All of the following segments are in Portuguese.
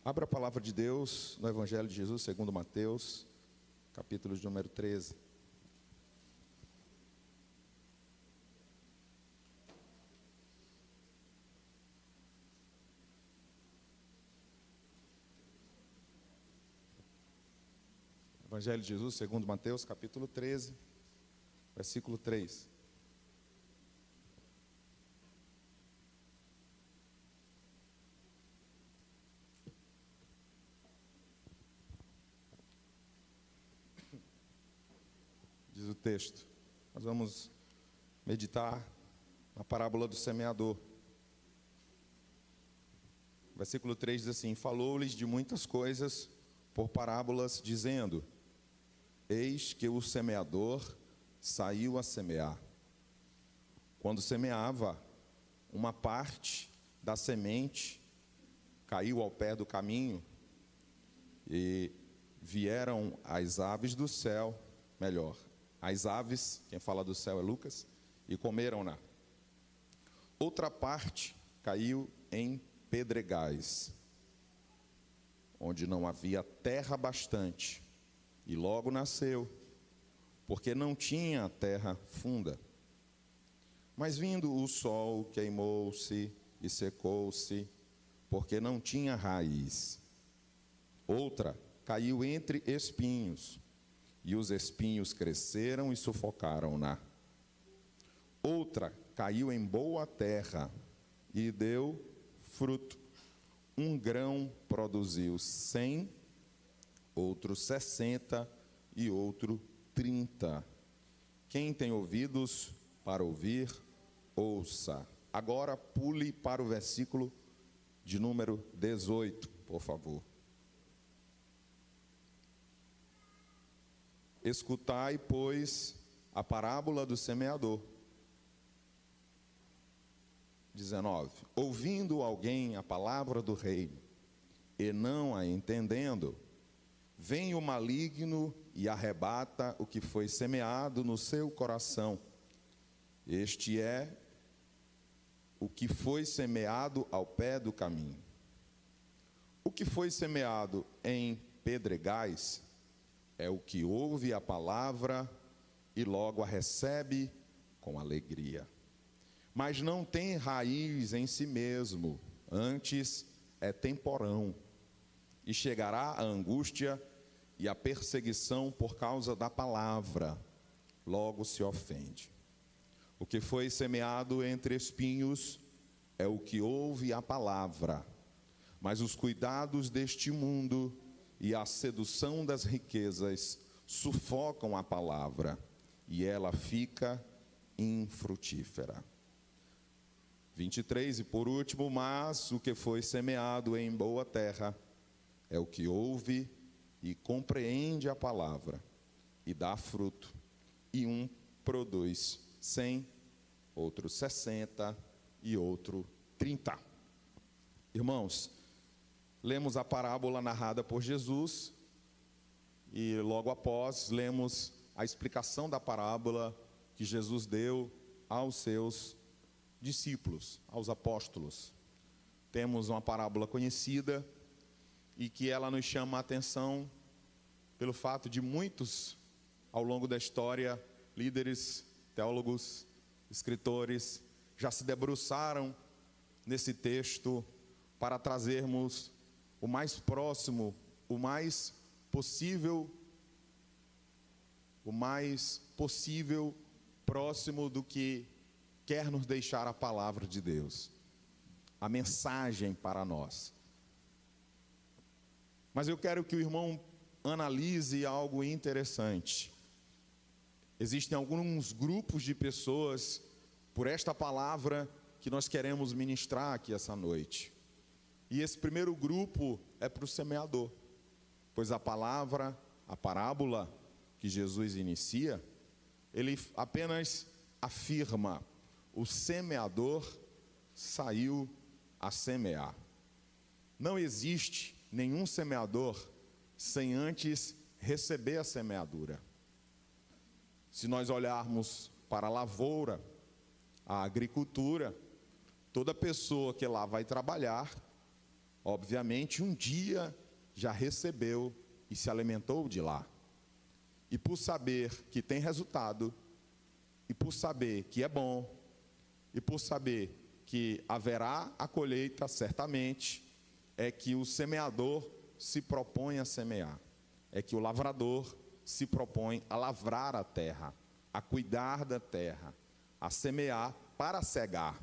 Abra a palavra de Deus no Evangelho de Jesus segundo Mateus, capítulo de número 13. Evangelho de Jesus segundo Mateus, capítulo 13, versículo 3. Diz o texto. Nós vamos meditar na parábola do semeador. Versículo 3 diz assim: falou-lhes de muitas coisas por parábolas, dizendo: eis que o semeador saiu a semear. Quando semeava, uma parte da semente caiu ao pé do caminho, e vieram as aves do céu, as aves, quem fala do céu é Lucas, e comeram-na. Outra parte caiu em pedregais, onde não havia terra bastante, e logo nasceu, porque não tinha terra funda. Mas vindo o sol, queimou-se e secou-se, porque não tinha raiz. Outra caiu entre espinhos, e os espinhos cresceram e sufocaram-na. Outra caiu em boa terra e deu fruto. Um grão produziu 100, outro 60 e outro 30. Quem tem ouvidos para ouvir, ouça. Agora pule para o versículo de número 18, por favor. Escutai, pois, a parábola do semeador. 19. Ouvindo alguém a palavra do reino, e não a entendendo, vem o maligno e arrebata o que foi semeado no seu coração. Este é o que foi semeado ao pé do caminho. O que foi semeado em pedregais é o que ouve a palavra e logo a recebe com alegria. Mas não tem raiz em si mesmo, antes é temporão. E chegará a angústia e a perseguição por causa da palavra, logo se ofende. O que foi semeado entre espinhos é o que ouve a palavra, mas os cuidados deste mundo e a sedução das riquezas sufocam a palavra, e ela fica infrutífera. 23, e por último, mas o que foi semeado em boa terra é o que ouve e compreende a palavra, e dá fruto, e um produz 100, outro 60 e outro 30. Irmãos, lemos a parábola narrada por Jesus e logo após lemos a explicação da parábola que Jesus deu aos seus discípulos, aos apóstolos. Temos uma parábola conhecida e que ela nos chama a atenção pelo fato de muitos, ao longo da história, líderes, teólogos, escritores, já se debruçaram nesse texto para trazermos o mais próximo, o mais possível próximo do que quer nos deixar a palavra de Deus, a mensagem para nós. Mas eu quero que o irmão analise algo interessante. Existem alguns grupos de pessoas, por esta palavra, que nós queremos ministrar aqui essa noite. E esse primeiro grupo é para o semeador, pois a palavra, a parábola que Jesus inicia, ele apenas afirma: o semeador saiu a semear. Não existe nenhum semeador sem antes receber a semeadura. Se nós olharmos para a lavoura, a agricultura, toda pessoa que lá vai trabalhar, obviamente, um dia já recebeu e se alimentou de lá. E por saber que tem resultado, e por saber que é bom, e por saber que haverá a colheita certamente, é que o semeador se propõe a semear. É que o lavrador se propõe a lavrar a terra, a cuidar da terra, a semear para cegar,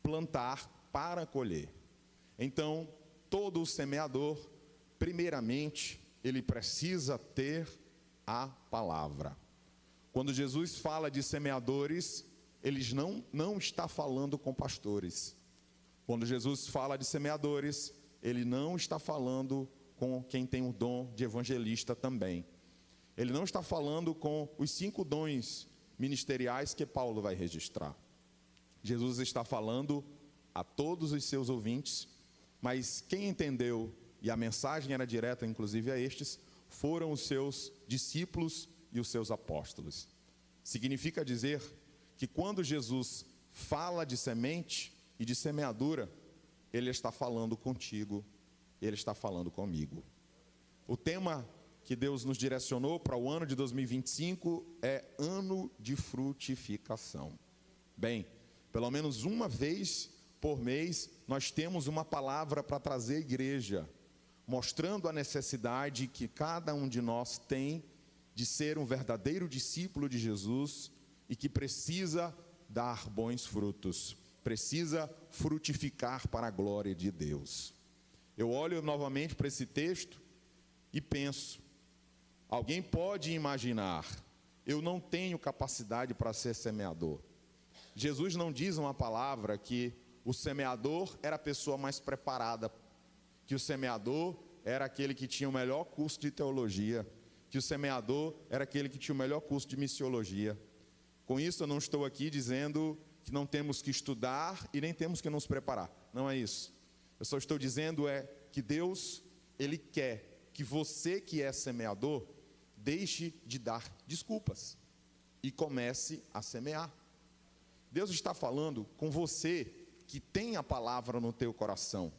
plantar para colher. Então, todo não primeiramente, ele precisa ter a palavra. Quando Jesus fala de semeadores, ele não está falando com pastores. Quando Jesus fala de semeadores, ele não está falando com quem tem o dom de evangelista também. Ele não está falando com os 5 dons ministeriais que Paulo vai registrar. Jesus está falando a todos os seus ouvintes, mas quem entendeu, e a mensagem era direta inclusive a estes, foram os seus discípulos e os seus apóstolos. Significa dizer que quando Jesus fala de semente e de semeadura, ele está falando contigo, ele está falando comigo. O tema que Deus nos direcionou para o ano de 2025 é ano de frutificação. Bem, pelo menos uma vez por mês, nós temos uma palavra para trazer à igreja, mostrando a necessidade que cada um de nós tem de ser um verdadeiro discípulo de Jesus e que precisa dar bons frutos, precisa frutificar para a glória de Deus. Eu olho novamente para esse texto e penso, alguém pode imaginar, eu não tenho capacidade para ser semeador. Jesus não diz uma palavra que o semeador era a pessoa mais preparada, que o semeador era aquele que tinha o melhor curso de teologia, que o semeador era aquele que tinha o melhor curso de missiologia. Com isso eu não estou aqui dizendo que não temos que estudar e nem temos que nos preparar. Não é isso. Eu só estou dizendo que Deus, Ele quer que você que é semeador, deixe de dar desculpas e comece a semear. Deus está falando com você que tem a palavra no teu coração.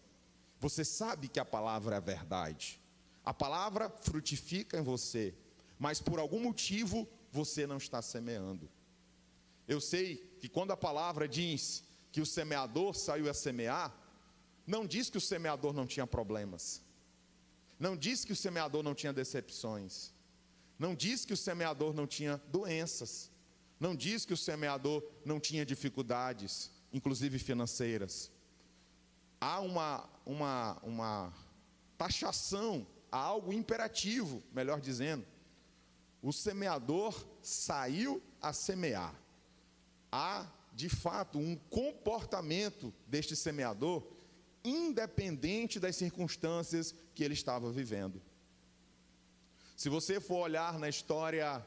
Você sabe que a palavra é a verdade. A palavra frutifica em você, mas por algum motivo você não está semeando. Eu sei que quando a palavra diz que o semeador saiu a semear, não diz que o semeador não tinha problemas. Não diz que o semeador não tinha decepções. Não diz que o semeador não tinha doenças. Não diz que o semeador não tinha dificuldades, inclusive financeiras. Há uma taxação, há algo imperativo, melhor dizendo. O semeador saiu a semear. Há, de fato, um comportamento deste semeador, independente das circunstâncias que ele estava vivendo. Se você for olhar na história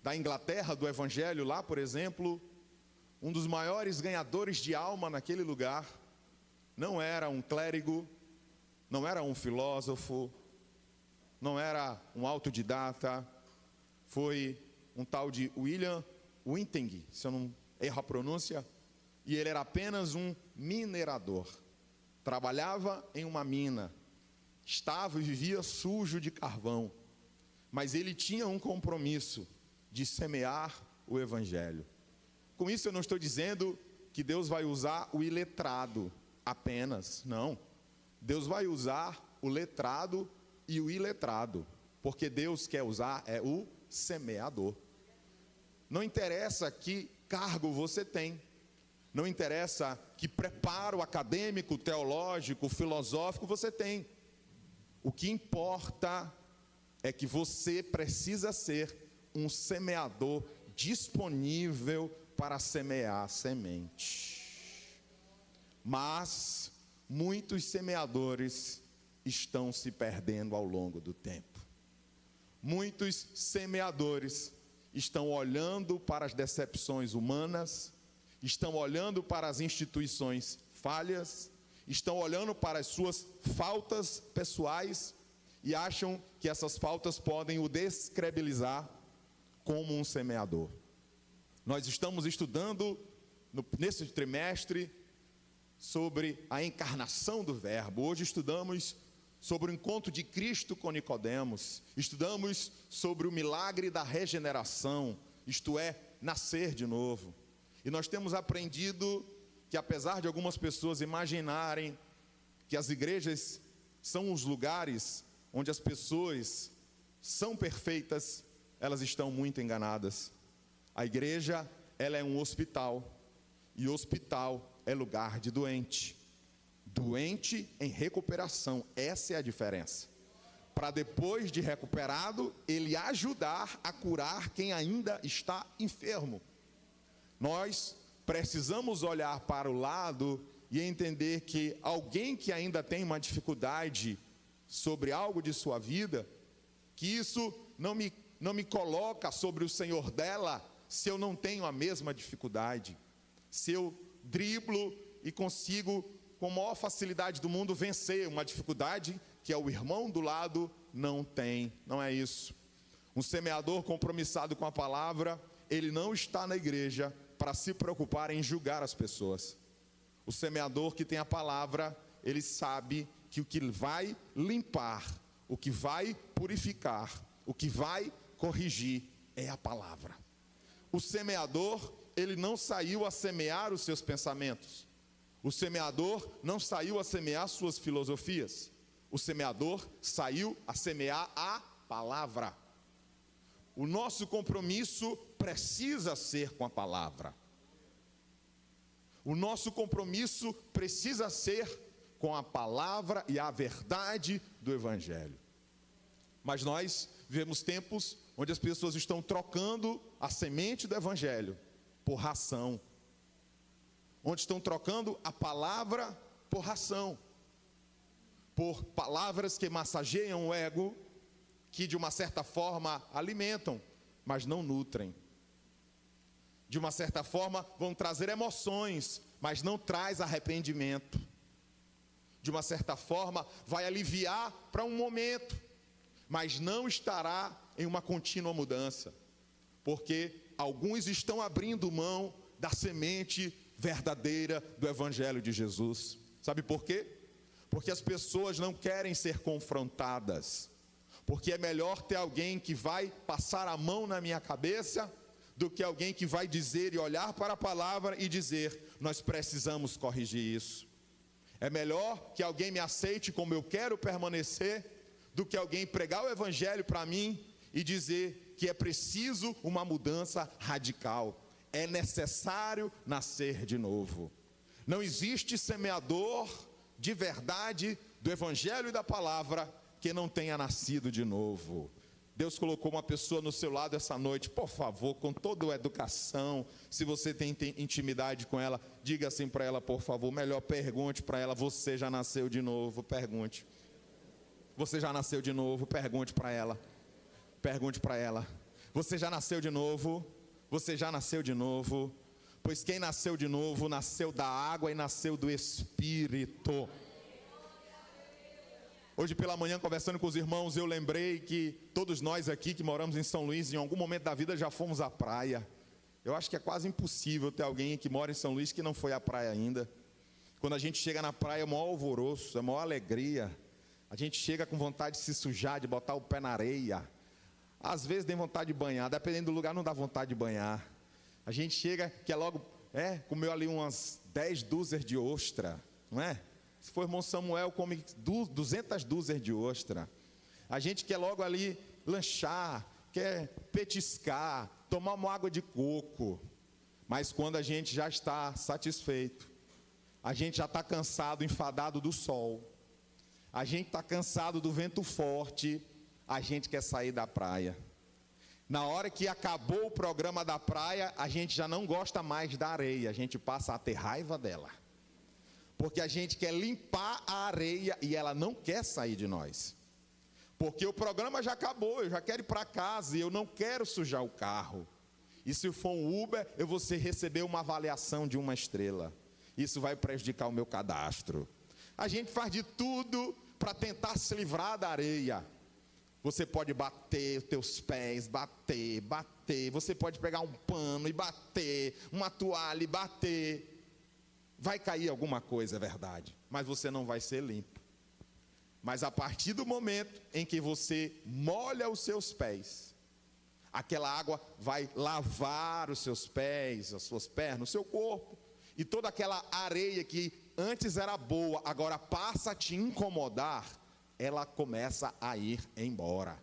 da Inglaterra, do Evangelho, lá, por exemplo, um dos maiores ganhadores de alma naquele lugar, não era um clérigo, não era um filósofo, não era um autodidata, foi um tal de William Whittingham, se eu não erro a pronúncia, e ele era apenas um minerador. Trabalhava em uma mina, estava e vivia sujo de carvão, mas ele tinha um compromisso de semear o Evangelho. Com isso eu não estou dizendo que Deus vai usar o iletrado apenas, não. Deus vai usar o letrado e o iletrado, porque Deus quer usar o semeador. Não interessa que cargo você tem, não interessa que preparo acadêmico, teológico, filosófico você tem. O que importa é que você precisa ser um semeador disponível para semear semente. Mas muitos semeadores estão se perdendo ao longo do tempo. Muitos semeadores estão olhando para as decepções humanas, estão olhando para as instituições falhas, estão olhando para as suas faltas pessoais e acham que essas faltas podem o descredibilizar como um semeador. Nós estamos estudando nesse trimestre sobre a encarnação do Verbo. Hoje estudamos sobre o encontro de Cristo com Nicodemos. Estudamos sobre o milagre da regeneração, isto é, nascer de novo. E nós temos aprendido que, apesar de algumas pessoas imaginarem que as igrejas são os lugares onde as pessoas são perfeitas, elas estão muito enganadas. A igreja, ela é um hospital, e hospital é lugar de doente. Doente em recuperação, essa é a diferença. Para depois de recuperado, ele ajudar a curar quem ainda está enfermo. Nós precisamos olhar para o lado e entender que alguém que ainda tem uma dificuldade sobre algo de sua vida, que isso não me coloca sobre o Senhor dela, se eu não tenho a mesma dificuldade, se eu driblo e consigo com a maior facilidade do mundo vencer uma dificuldade que é o irmão do lado não tem. Não é isso. Um semeador compromissado com a palavra, ele não está na igreja para se preocupar em julgar as pessoas. O semeador que tem a palavra, ele sabe que o que vai limpar, o que vai purificar, o que vai corrigir é a palavra. O semeador, ele não saiu a semear os seus pensamentos. O semeador não saiu a semear suas filosofias. O semeador saiu a semear a palavra. O nosso compromisso precisa ser com a palavra. O nosso compromisso precisa ser com a palavra e a verdade do Evangelho. Mas nós vivemos tempos onde as pessoas estão trocando a semente do Evangelho por ração. Onde estão trocando a palavra por ração. Por palavras que massageiam o ego, que de uma certa forma alimentam, mas não nutrem. De uma certa forma vão trazer emoções, mas não traz arrependimento. De uma certa forma vai aliviar para um momento, mas não estará em uma contínua mudança. Porque alguns estão abrindo mão da semente verdadeira do Evangelho de Jesus. Sabe por quê? Porque as pessoas não querem ser confrontadas. Porque é melhor ter alguém que vai passar a mão na minha cabeça do que alguém que vai dizer e olhar para a palavra e dizer: nós precisamos corrigir isso. É melhor que alguém me aceite como eu quero permanecer do que alguém pregar o Evangelho para mim e dizer que é preciso uma mudança radical. É necessário nascer de novo. Não existe semeador de verdade do Evangelho e da palavra que não tenha nascido de novo. Deus colocou uma pessoa no seu lado essa noite. Por favor, com toda a educação, se você tem intimidade com ela, diga assim para ela, por favor. Melhor, pergunte para ela: você já nasceu de novo? Pergunte. Você já nasceu de novo? Pergunte para ela. Pergunte para ela. Você já nasceu de novo? Você já nasceu de novo? Pois quem nasceu de novo, nasceu da água e nasceu do Espírito. Hoje pela manhã, conversando com os irmãos, eu lembrei que todos nós aqui que moramos em São Luís, em algum momento da vida já fomos à praia. Eu acho que é quase impossível ter alguém que mora em São Luís que não foi à praia ainda. Quando a gente chega na praia, é o maior alvoroço, é a maior alegria. A gente chega com vontade de se sujar, de botar o pé na areia. Às vezes tem vontade de banhar, dependendo do lugar não dá vontade de banhar. A gente chega, quer logo, comeu ali umas 10 dúzias de ostra, não é? Se for irmão Samuel, come 200 dúzias de ostra. A gente quer logo ali lanchar, quer petiscar, tomar uma água de coco. Mas quando a gente já está satisfeito, a gente já está cansado, enfadado do sol, a gente está cansado do vento forte, a gente quer sair da praia. Na hora que acabou o programa da praia, a gente já não gosta mais da areia, a gente passa a ter raiva dela. Porque a gente quer limpar a areia e ela não quer sair de nós. Porque o programa já acabou, eu já quero ir para casa e eu não quero sujar o carro. E se for um Uber, eu vou receber uma avaliação de 1 estrela. Isso vai prejudicar o meu cadastro. A gente faz de tudo para tentar se livrar da areia. Você pode bater os teus pés, bater. Você pode pegar um pano e bater, uma toalha e bater. Vai cair alguma coisa, é verdade, mas você não vai ser limpo. Mas a partir do momento em que você molha os seus pés, aquela água vai lavar os seus pés, as suas pernas, o seu corpo, e toda aquela areia que antes era boa, agora passa a te incomodar, ela começa a ir embora.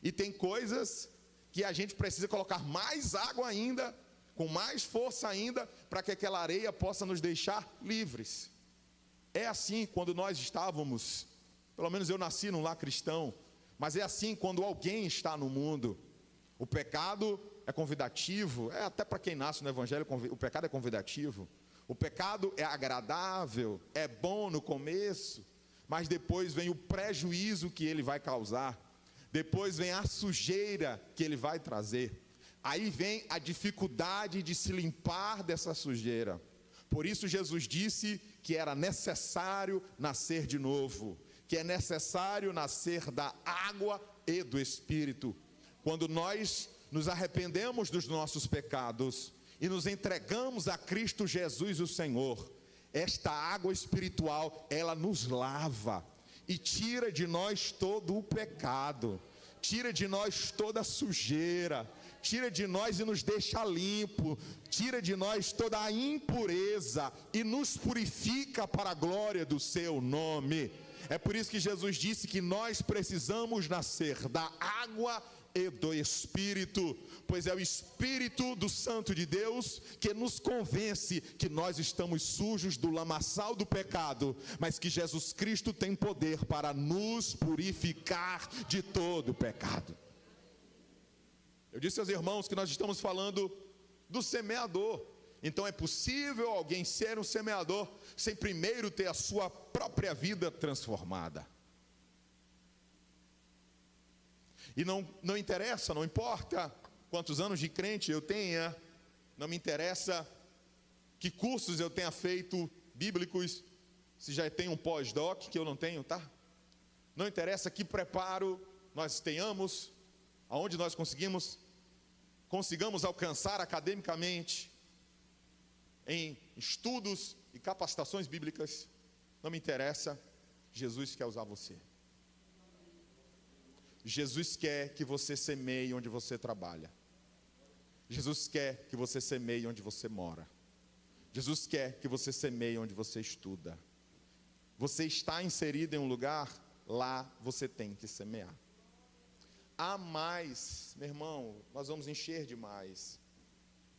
E tem coisas que a gente precisa colocar mais água ainda, com mais força ainda, para que aquela areia possa nos deixar livres. É assim quando nós estávamos, pelo menos eu nasci num lar cristão, mas é assim quando alguém está no mundo. O pecado é convidativo, até para quem nasce no evangelho, o pecado é convidativo. O pecado é agradável, é bom no começo, mas depois vem o prejuízo que ele vai causar. Depois vem a sujeira que ele vai trazer. Aí vem a dificuldade de se limpar dessa sujeira. Por isso Jesus disse que era necessário nascer de novo, que é necessário nascer da água e do Espírito. Quando nós nos arrependemos dos nossos pecados e nos entregamos a Cristo Jesus o Senhor, esta água espiritual, ela nos lava e tira de nós todo o pecado, tira de nós toda a sujeira, tira de nós e nos deixa limpo, tira de nós toda a impureza e nos purifica para a glória do seu nome. É por isso que Jesus disse que nós precisamos nascer da água e do Espírito, pois é o Espírito do Santo de Deus que nos convence que nós estamos sujos do lamaçal do pecado, mas que Jesus Cristo tem poder para nos purificar de todo o pecado. Eu disse aos irmãos que nós estamos falando do semeador. Então é possível alguém ser um semeador sem primeiro ter a sua própria vida transformada. E não interessa, não importa quantos anos de crente eu tenha, não me interessa que cursos eu tenha feito bíblicos, se já tem um pós-doc que eu não tenho, tá? Não interessa que preparo nós tenhamos, aonde nós consigamos alcançar academicamente, em estudos e capacitações bíblicas, não me interessa, Jesus quer usar você. Jesus quer que você semeie onde você trabalha. Jesus quer que você semeie onde você mora. Jesus quer que você semeie onde você estuda. Você está inserido em um lugar, lá você tem que semear. Há mais, meu irmão, nós vamos encher demais.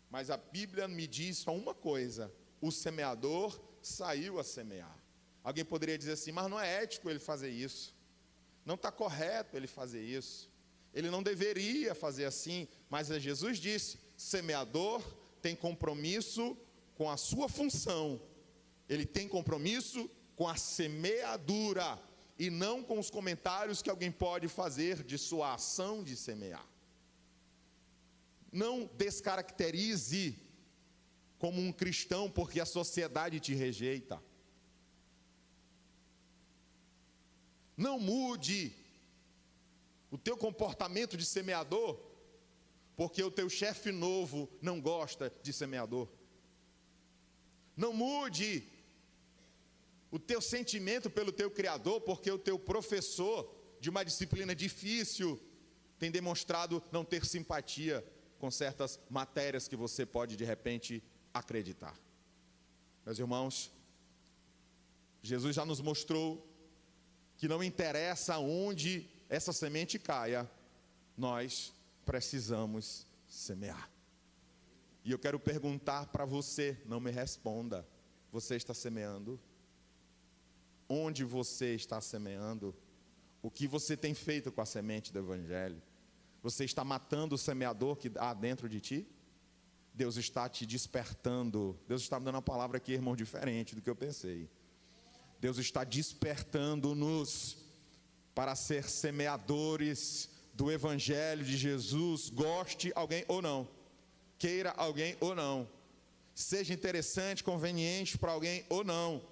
Mas a Bíblia me diz só uma coisa: o semeador saiu a semear. Alguém poderia dizer assim, mas não é ético ele fazer isso. Não está correto ele fazer isso. Ele não deveria fazer assim. Mas Jesus disse, semeador tem compromisso com a sua função. Ele tem compromisso com a semeadura e não com os comentários que alguém pode fazer de sua ação de semear. Não descaracterize como um cristão porque a sociedade te rejeita. Não mude o teu comportamento de semeador porque o teu chefe novo não gosta de semeador. Não mude o teu sentimento pelo teu Criador porque o teu professor de uma disciplina difícil tem demonstrado não ter simpatia com certas matérias que você pode de repente acreditar. Meus irmãos, Jesus já nos mostrou que não interessa onde essa semente caia, nós precisamos semear. E eu quero perguntar para você, não me responda, você está semeando? Onde você está semeando? O que você tem feito com a semente do Evangelho? Você está matando o semeador que há dentro de ti? Deus está te despertando. Deus está me dando uma palavra aqui, irmão, diferente do que eu pensei. Deus está despertando-nos para ser semeadores do Evangelho de Jesus. Goste alguém ou não, queira alguém ou não, seja interessante, conveniente para alguém ou não,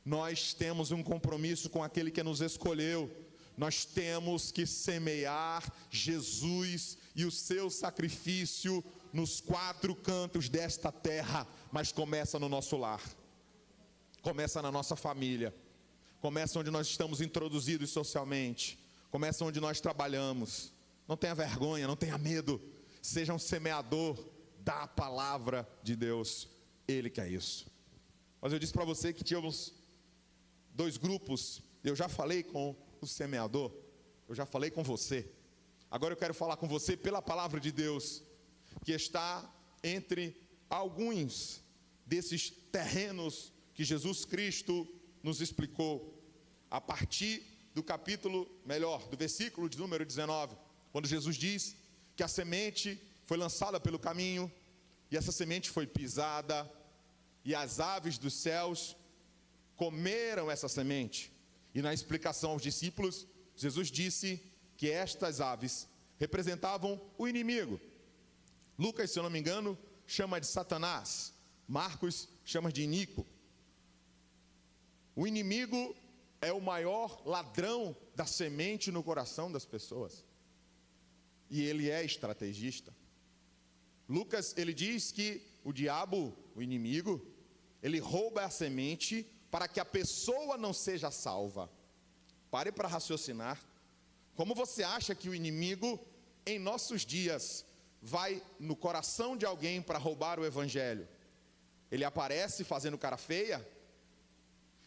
nós temos um compromisso com aquele que nos escolheu. Nós temos que semear Jesus e o seu sacrifício nos quatro cantos desta terra, mas começa no nosso lar. Começa na nossa família, começa onde nós estamos introduzidos socialmente, começa onde nós trabalhamos. Não tenha vergonha, não tenha medo, seja um semeador da palavra de Deus, Ele quer isso. Mas eu disse para você que tínhamos 2 grupos, eu já falei com o semeador, eu já falei com você, agora eu quero falar com você pela palavra de Deus, que está entre alguns desses terrenos que Jesus Cristo nos explicou, a partir do do versículo de número 19, quando Jesus diz que a semente foi lançada pelo caminho, e essa semente foi pisada, e as aves dos céus comeram essa semente. E na explicação aos discípulos, Jesus disse que estas aves representavam o inimigo. Lucas, se eu não me engano, chama de Satanás. Marcos chama de Inico. O inimigo é o maior ladrão da semente no coração das pessoas. E ele é estrategista. Lucas, ele diz que o diabo, o inimigo, ele rouba a semente para que a pessoa não seja salva. Pare para raciocinar. Como você acha que o inimigo, em nossos dias, vai no coração de alguém para roubar o evangelho? Ele aparece fazendo cara feia?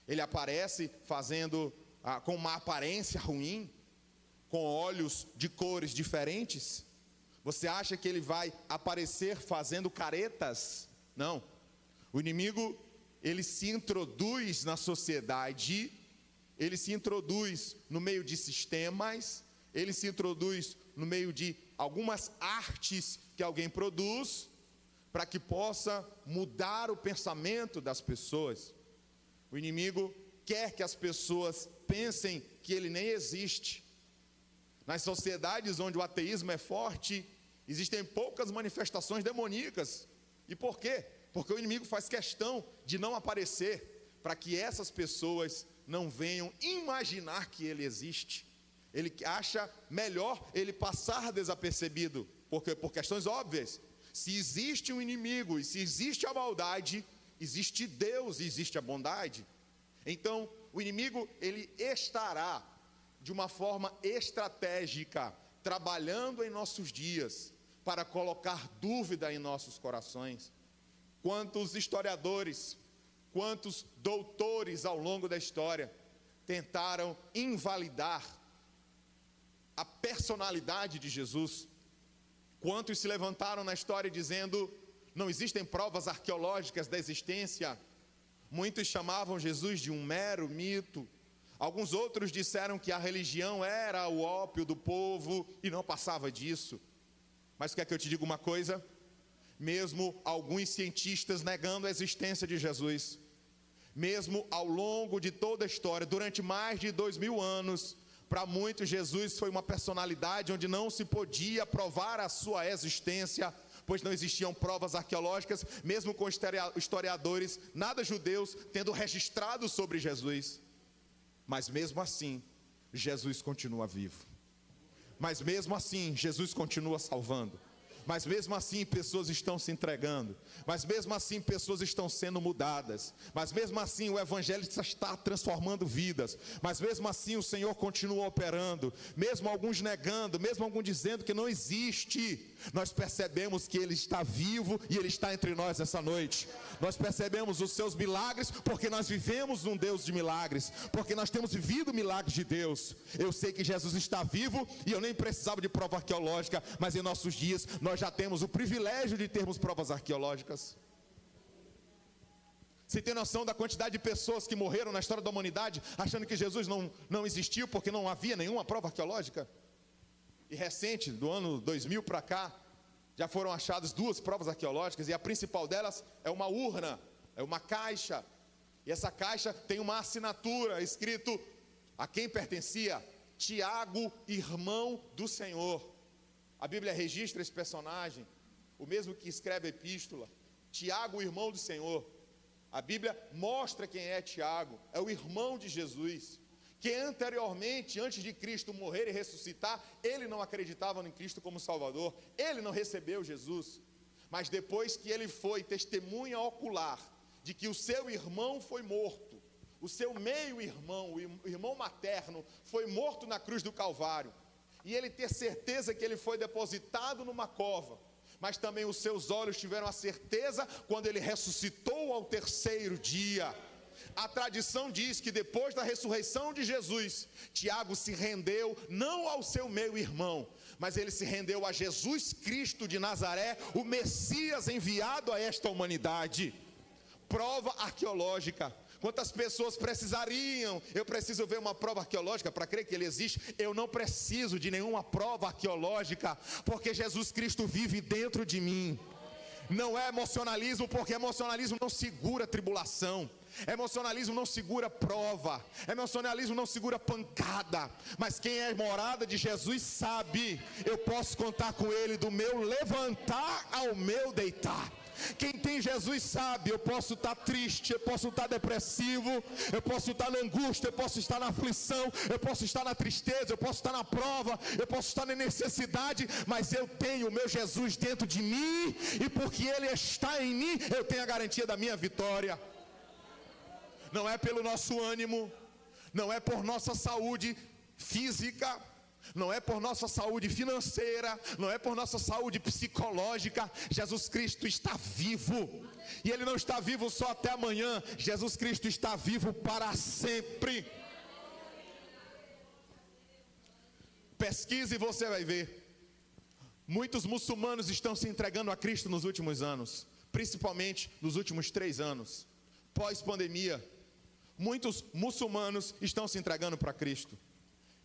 Ele aparece com uma aparência ruim? Com olhos de cores diferentes? Você acha que ele vai aparecer fazendo caretas? Não. O inimigo, ele se introduz na sociedade, ele se introduz no meio de sistemas, ele se introduz no meio de algumas artes que alguém produz, para que possa mudar o pensamento das pessoas. O inimigo quer que as pessoas pensem que ele nem existe. Nas sociedades onde o ateísmo é forte, existem poucas manifestações demoníacas. E por quê? Porque o inimigo faz questão de não aparecer, para que essas pessoas não venham imaginar que ele existe. Ele acha melhor ele passar desapercebido, porque por questões óbvias. Se existe um inimigo e se existe a maldade, existe Deus e existe a bondade. Então, o inimigo, ele estará de uma forma estratégica, trabalhando em nossos dias, para colocar dúvida em nossos corações. Quantos historiadores, quantos doutores ao longo da história tentaram invalidar a personalidade de Jesus? Quantos se levantaram na história dizendo: não existem provas arqueológicas da existência? Muitos chamavam Jesus de um mero mito. Alguns outros disseram que a religião era o ópio do povo e não passava disso. Mas quer que eu te diga uma coisa? Mesmo alguns cientistas negando a existência de Jesus, mesmo ao longo de toda a história, durante mais de 2000 anos, para muitos Jesus foi uma personalidade onde não se podia provar a sua existência, pois não existiam provas arqueológicas, mesmo com historiadores nada judeus tendo registrado sobre Jesus. Mas mesmo assim, Jesus continua vivo. Mas mesmo assim, Jesus continua salvando. Mas mesmo assim, pessoas estão se entregando. Mas mesmo assim, pessoas estão sendo mudadas. Mas mesmo assim, o evangelho está transformando vidas. Mas mesmo assim, o Senhor continua operando. Mesmo alguns negando, mesmo alguns dizendo que não existe, nós percebemos que Ele está vivo e Ele está entre nós essa noite. Nós percebemos os seus milagres, porque nós vivemos um Deus de milagres, porque nós temos vivido milagres de Deus. Eu sei que Jesus está vivo e eu nem precisava de prova arqueológica, mas em nossos dias nós já temos o privilégio de termos provas arqueológicas. Você tem noção da quantidade de pessoas que morreram na história da humanidade achando que Jesus não existiu porque não havia nenhuma prova arqueológica? E recente, do ano 2000 para cá, já foram achadas 2 provas arqueológicas, e a principal delas é uma urna, é uma caixa, e essa caixa tem uma assinatura escrito a quem pertencia: Tiago, irmão do Senhor. A Bíblia registra esse personagem, o mesmo que escreve a epístola, Tiago, irmão do Senhor. A Bíblia mostra quem é Tiago, é o irmão de Jesus, que anteriormente, antes de Cristo morrer e ressuscitar, ele não acreditava em Cristo como Salvador, ele não recebeu Jesus, mas depois que ele foi testemunha ocular de que o seu irmão foi morto, o seu meio-irmão, o irmão materno, foi morto na cruz do Calvário, e ele ter certeza que ele foi depositado numa cova, mas também os seus olhos tiveram a certeza quando ele ressuscitou ao terceiro dia. A tradição diz que depois da ressurreição de Jesus, Tiago se rendeu não ao seu meio-irmão, mas ele se rendeu a Jesus Cristo de Nazaré, o Messias enviado a esta humanidade. Prova arqueológica. Quantas pessoas precisariam? Eu preciso ver uma prova arqueológica para crer que ele existe. Eu não preciso de nenhuma prova arqueológica, porque Jesus Cristo vive dentro de mim. Não é emocionalismo, porque emocionalismo não segura tribulação. Emocionalismo não segura prova. Emocionalismo não segura pancada. Mas quem é morada de Jesus sabe, eu posso contar com ele do meu levantar ao meu deitar. Quem tem Jesus sabe, eu posso estar triste, eu posso estar depressivo, eu posso estar na angústia, eu posso estar na aflição, eu posso estar na tristeza, eu posso estar na prova, eu posso estar na necessidade, mas eu tenho o meu Jesus dentro de mim, e porque Ele está em mim, eu tenho a garantia da minha vitória. Não é pelo nosso ânimo, não é por nossa saúde física, não é por nossa saúde financeira, não é por nossa saúde psicológica. Jesus Cristo está vivo, e Ele não está vivo só até amanhã. Jesus Cristo está vivo para sempre. Pesquise e você vai ver. Muitos muçulmanos estão se entregando a Cristo nos últimos anos, principalmente nos últimos 3 anos, pós-pandemia. Muitos muçulmanos estão se entregando para Cristo.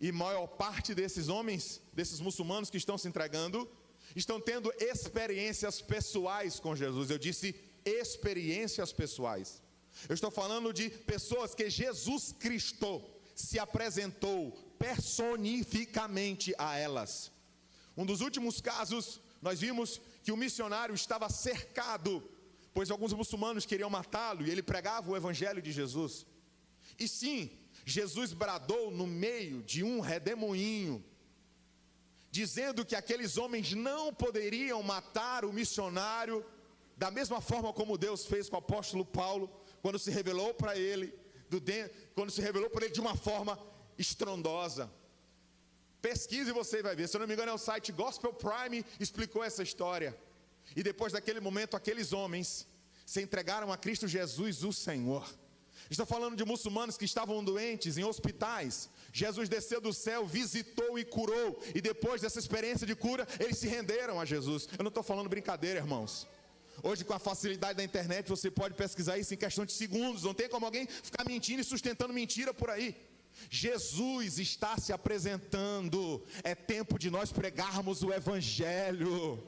E maior parte desses homens, desses muçulmanos que estão se entregando, estão tendo experiências pessoais com Jesus. Eu disse experiências pessoais. Eu estou falando de pessoas que Jesus Cristo se apresentou personificamente a elas. Um dos últimos casos, nós vimos que o missionário estava cercado, pois alguns muçulmanos queriam matá-lo, e ele pregava o evangelho de Jesus. E sim, Jesus bradou no meio de um redemoinho, dizendo que aqueles homens não poderiam matar o missionário, da mesma forma como Deus fez com o apóstolo Paulo, quando se revelou para ele, de uma forma estrondosa. Pesquise e você vai ver. Se eu não me engano, é o site Gospel Prime explicou essa história. E depois daquele momento, aqueles homens se entregaram a Cristo Jesus, o Senhor. Estou falando de muçulmanos que estavam doentes em hospitais. Jesus desceu do céu, visitou e curou. E depois dessa experiência de cura, eles se renderam a Jesus. Eu não estou falando brincadeira, irmãos. Hoje, com a facilidade da internet, você pode pesquisar isso em questão de segundos. Não tem como alguém ficar mentindo e sustentando mentira por aí. Jesus está se apresentando. É tempo de nós pregarmos o Evangelho.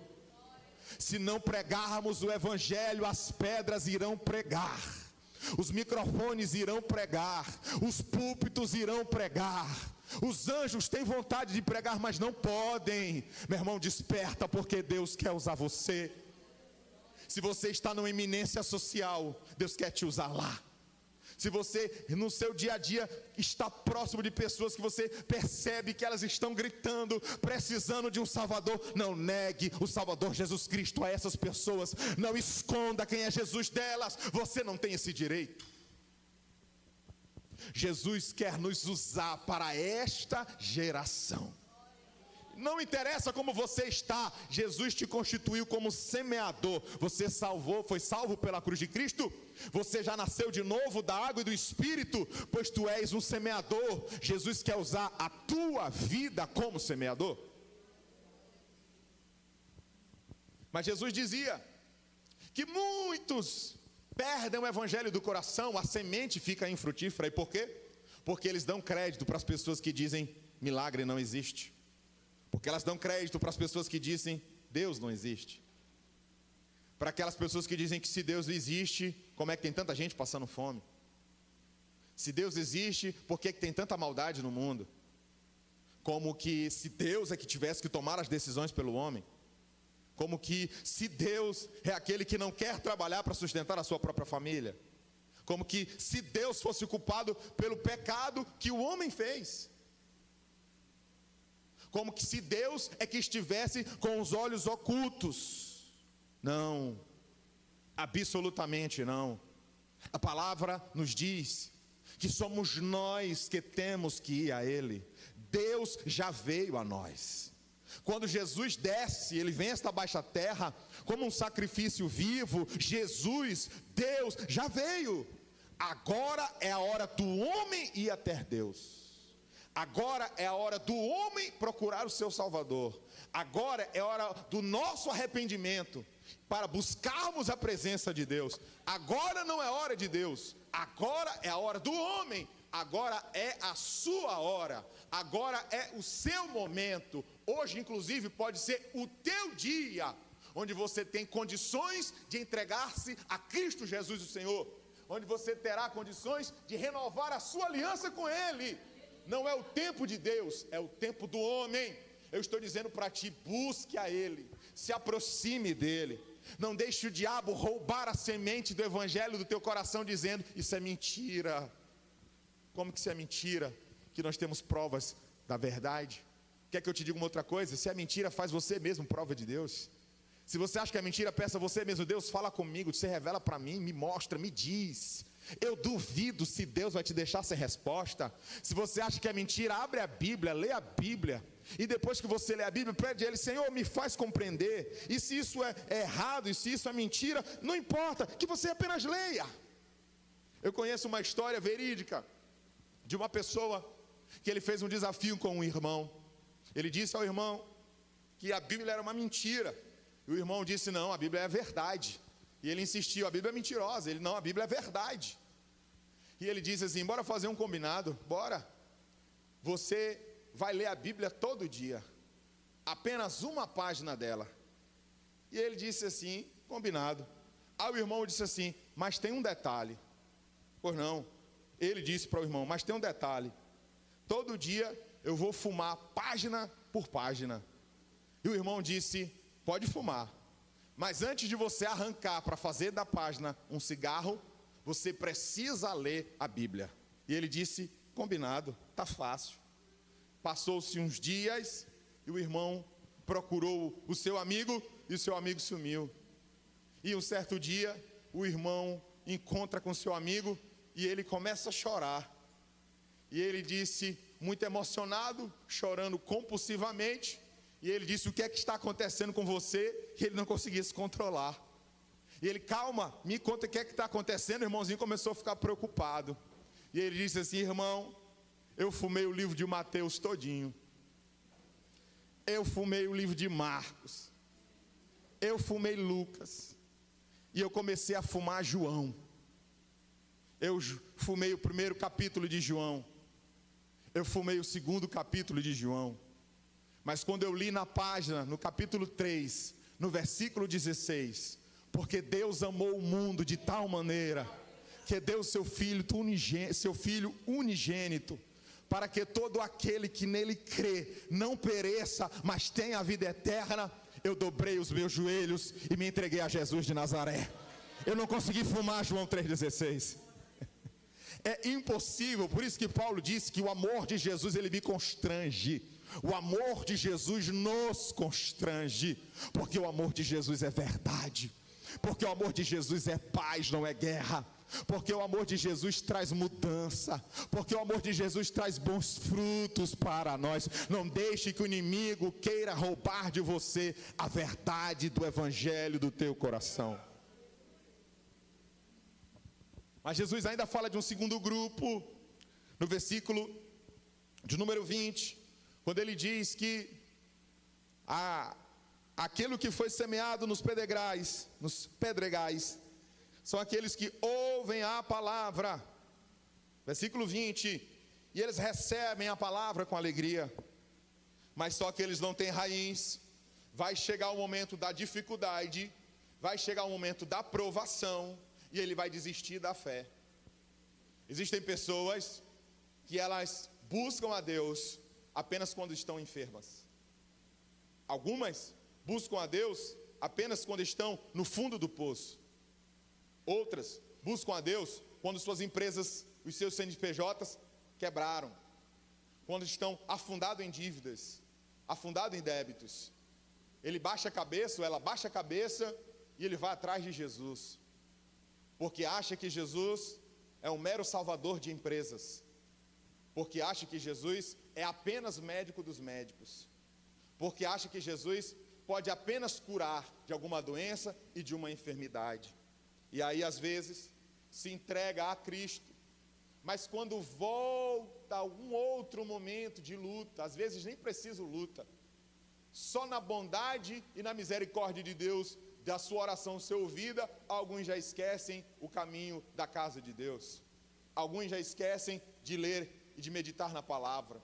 Se não pregarmos o Evangelho, as pedras irão pregar, os microfones irão pregar, os púlpitos irão pregar, os anjos têm vontade de pregar, mas não podem. Meu irmão, desperta, porque Deus quer usar você. Se você está numa eminência social, Deus quer te usar lá. Se você no seu dia a dia está próximo de pessoas que você percebe que elas estão gritando, precisando de um Salvador, não negue o Salvador Jesus Cristo a essas pessoas. Não esconda quem é Jesus delas. Você não tem esse direito. Jesus quer nos usar para esta geração. Não interessa como você está, Jesus te constituiu como semeador. Você foi salvo pela cruz de Cristo. Você já nasceu de novo da água e do Espírito, pois tu és um semeador. Jesus quer usar a tua vida como semeador. Mas Jesus dizia que muitos perdem o evangelho do coração, a semente fica infrutífera. E por quê? Porque eles dão crédito para as pessoas que dizem milagre não existe. Porque elas dão crédito para as pessoas que dizem Deus não existe. Para aquelas pessoas que dizem que se Deus existe, como é que tem tanta gente passando fome? Se Deus existe, por que tem tanta maldade no mundo? Como que se Deus é que tivesse que tomar as decisões pelo homem? Como que se Deus é aquele que não quer trabalhar para sustentar a sua própria família? Como que se Deus fosse culpado pelo pecado que o homem fez? Como que se Deus é que estivesse com os olhos ocultos? Não, absolutamente não. A palavra nos diz que somos nós que temos que ir a Ele. Deus já veio a nós. Quando Jesus desce, Ele vem a esta baixa terra como um sacrifício vivo. Jesus, Deus, já veio. Agora é a hora do homem ir até Deus. Agora é a hora do homem procurar o seu Salvador. Agora é a hora do nosso arrependimento para buscarmos a presença de Deus. Agora não é hora de Deus. Agora é a hora do homem. Agora é a sua hora. Agora é o seu momento. Hoje, inclusive, pode ser o teu dia, onde você tem condições de entregar-se a Cristo Jesus, o Senhor. Onde você terá condições de renovar a sua aliança com Ele. Não é o tempo de Deus, é o tempo do homem. Eu estou dizendo para ti, busque a Ele, se aproxime dEle. Não deixe o diabo roubar a semente do evangelho do teu coração, dizendo, isso é mentira. Como que isso é mentira? Que nós temos provas da verdade. Quer que eu te diga uma outra coisa? Se é mentira, faz você mesmo prova de Deus. Se você acha que é mentira, peça você mesmo, Deus, fala comigo, você revela para mim, me mostra, me diz. Eu duvido se Deus vai te deixar sem resposta. Se você acha que é mentira, abre a Bíblia, lê a Bíblia. E depois que você lê a Bíblia, pede a Ele, Senhor, me faz compreender. E se isso é errado, e se isso é mentira, não importa, que você apenas leia. Eu conheço uma história verídica de uma pessoa que ele fez um desafio com um irmão. Ele disse ao irmão que a Bíblia era uma mentira. E o irmão disse, não, a Bíblia é verdade. E ele insistiu, a Bíblia é mentirosa. Ele, não, a Bíblia é verdade. E ele disse assim, bora fazer um combinado, bora. Você vai ler a Bíblia todo dia, apenas uma página dela. E ele disse assim, combinado. Aí o irmão disse assim, mas tem um detalhe. Pois não. Ele disse para o irmão, mas tem um detalhe. Todo dia eu vou fumar página por página. E o irmão disse, pode fumar. Mas antes de você arrancar para fazer da página um cigarro, você precisa ler a Bíblia. E ele disse, combinado, tá fácil. Passou-se uns dias e o irmão procurou o seu amigo e o seu amigo sumiu. E um certo dia o irmão encontra com o seu amigo e ele começa a chorar. E ele disse, muito emocionado, chorando compulsivamente, e ele disse, o que é que está acontecendo com você? E ele não conseguia se controlar. E ele, calma, me conta o que é que está acontecendo. O irmãozinho começou a ficar preocupado. E ele disse assim, irmão, eu fumei o livro de Mateus todinho. Eu fumei o livro de Marcos. Eu fumei Lucas. E eu comecei a fumar João. Eu fumei o primeiro capítulo de João. Eu fumei o segundo capítulo de João. Mas quando eu li na página, no capítulo 3, no versículo 16, porque Deus amou o mundo de tal maneira, que deu seu filho unigênito, para que todo aquele que nele crê, não pereça, mas tenha a vida eterna, eu dobrei os meus joelhos e me entreguei a Jesus de Nazaré. Eu não consegui fumar João 3,16. É impossível, por isso que Paulo disse que o amor de Jesus, ele me constrange. O amor de Jesus nos constrange, porque o amor de Jesus é verdade, porque o amor de Jesus é paz, não é guerra, porque o amor de Jesus traz mudança, porque o amor de Jesus traz bons frutos para nós. Não deixe que o inimigo queira roubar de você a verdade do evangelho do teu coração. Mas Jesus ainda fala de um segundo grupo, no versículo de número 20, quando ele diz que aquilo que foi semeado nos pedregais, são aqueles que ouvem a palavra, versículo 20, e eles recebem a palavra com alegria, mas só que eles não têm raiz. Vai chegar o momento da dificuldade, vai chegar o momento da provação, e ele vai desistir da fé. Existem pessoas que elas buscam a Deus apenas quando estão enfermas. Algumas buscam a Deus apenas quando estão no fundo do poço. Outras buscam a Deus quando suas empresas, os seus CNPJs quebraram. Quando estão afundados em dívidas, afundados em débitos. Ele baixa a cabeça, ou ela baixa a cabeça, e ele vai atrás de Jesus. porque acha que Jesus é um mero salvador de empresas, porque acha que Jesus é apenas médico dos médicos, porque acha que Jesus pode apenas curar de alguma doença e de uma enfermidade. E aí, às vezes, se entrega a Cristo, mas quando volta algum outro momento de luta, às vezes nem preciso luta, só na bondade e na misericórdia de Deus, da sua oração ser ouvida, alguns já esquecem o caminho da casa de Deus, alguns já esquecem de ler e de meditar na palavra.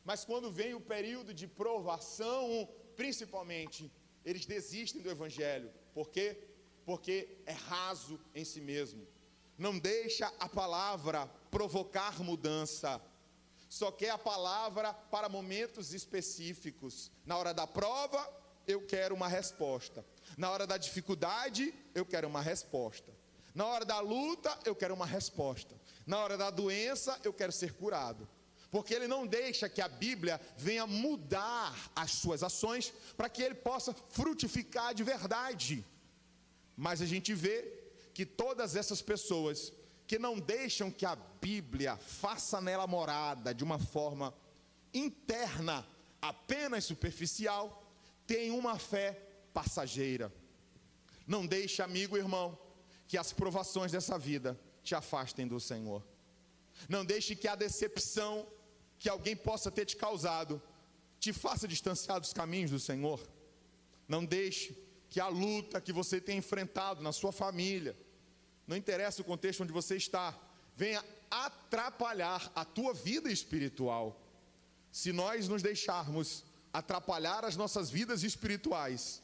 Mas quando vem o período de provação, principalmente, eles desistem do Evangelho. Por quê? Porque é raso em si mesmo, não deixa a palavra provocar mudança, só quer a palavra para momentos específicos. Na hora da prova, eu quero uma resposta. Na hora da dificuldade, eu quero uma resposta. Na hora da luta, eu quero uma resposta. Na hora da doença, eu quero ser curado. Porque ele não deixa que a Bíblia venha mudar as suas ações para que ele possa frutificar de verdade. Mas a gente vê que todas essas pessoas que não deixam que a Bíblia faça nela morada de uma forma interna, apenas superficial, têm uma fé passageira. Não deixe, amigo e irmão, que as provações dessa vida te afastem do Senhor. Não deixe que a decepção que alguém possa ter te causado te faça distanciar dos caminhos do Senhor. Não deixe que a luta que você tem enfrentado na sua família, não interessa o contexto onde você está, venha atrapalhar a tua vida espiritual. Se nós nos deixarmos atrapalhar as nossas vidas espirituais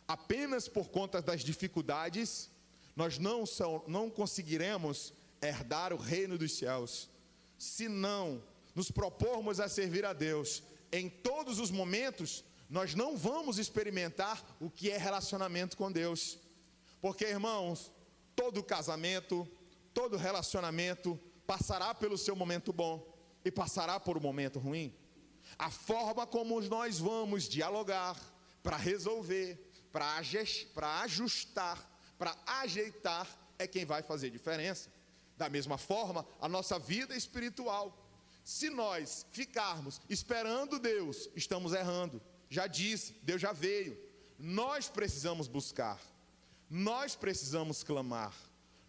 apenas por conta das dificuldades, nós não conseguiremos herdar o reino dos céus. Se não nos propormos a servir a Deus em todos os momentos, nós não vamos experimentar o que é relacionamento com Deus. Porque, irmãos, todo casamento, todo relacionamento passará pelo seu momento bom e passará por um momento ruim. A forma como nós vamos dialogar, para resolver, para ajustar, para ajeitar, é quem vai fazer diferença. Da mesma forma, a nossa vida espiritual, se nós ficarmos esperando Deus, estamos errando. Já disse, Deus já veio. Nós precisamos buscar, nós precisamos clamar,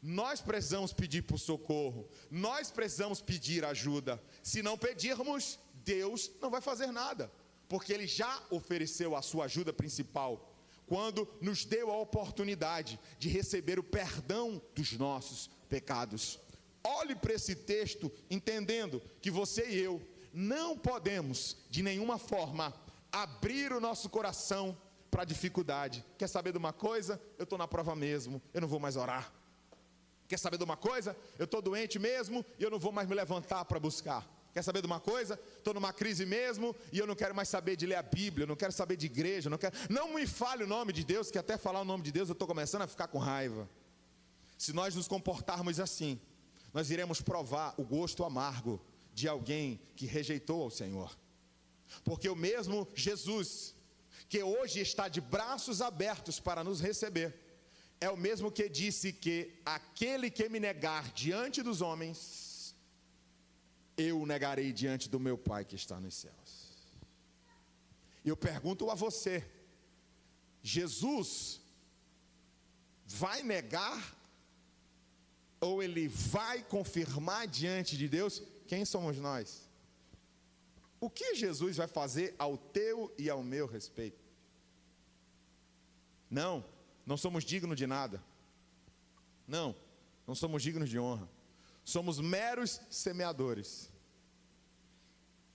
nós precisamos pedir por socorro, nós precisamos pedir ajuda. Se não pedirmos, Deus não vai fazer nada, porque Ele já ofereceu a sua ajuda principal, quando nos deu a oportunidade de receber o perdão dos nossos pecados. Olhe para esse texto entendendo que você e eu não podemos de nenhuma forma abrir o nosso coração para a dificuldade. Quer saber de uma coisa? Eu estou na prova mesmo, eu não vou mais orar. Quer saber de uma coisa? Eu estou doente mesmo e eu não vou mais me levantar para buscar. Quer saber de uma coisa? Estou numa crise mesmo e eu não quero mais saber de ler a Bíblia, eu não quero saber de igreja, não me fale o nome de Deus, que até falar o nome de Deus eu estou começando a ficar com raiva. Se nós nos comportarmos assim, nós iremos provar o gosto amargo de alguém que rejeitou ao Senhor. Porque o mesmo Jesus, que hoje está de braços abertos para nos receber, é o mesmo que disse que aquele que me negar diante dos homens, eu o negarei diante do meu Pai que está nos céus. E eu pergunto a você, Jesus vai negar ou ele vai confirmar diante de Deus? Quem somos nós? O que Jesus vai fazer ao teu e ao meu respeito? Não somos dignos de nada. Não somos dignos de honra. Somos meros semeadores.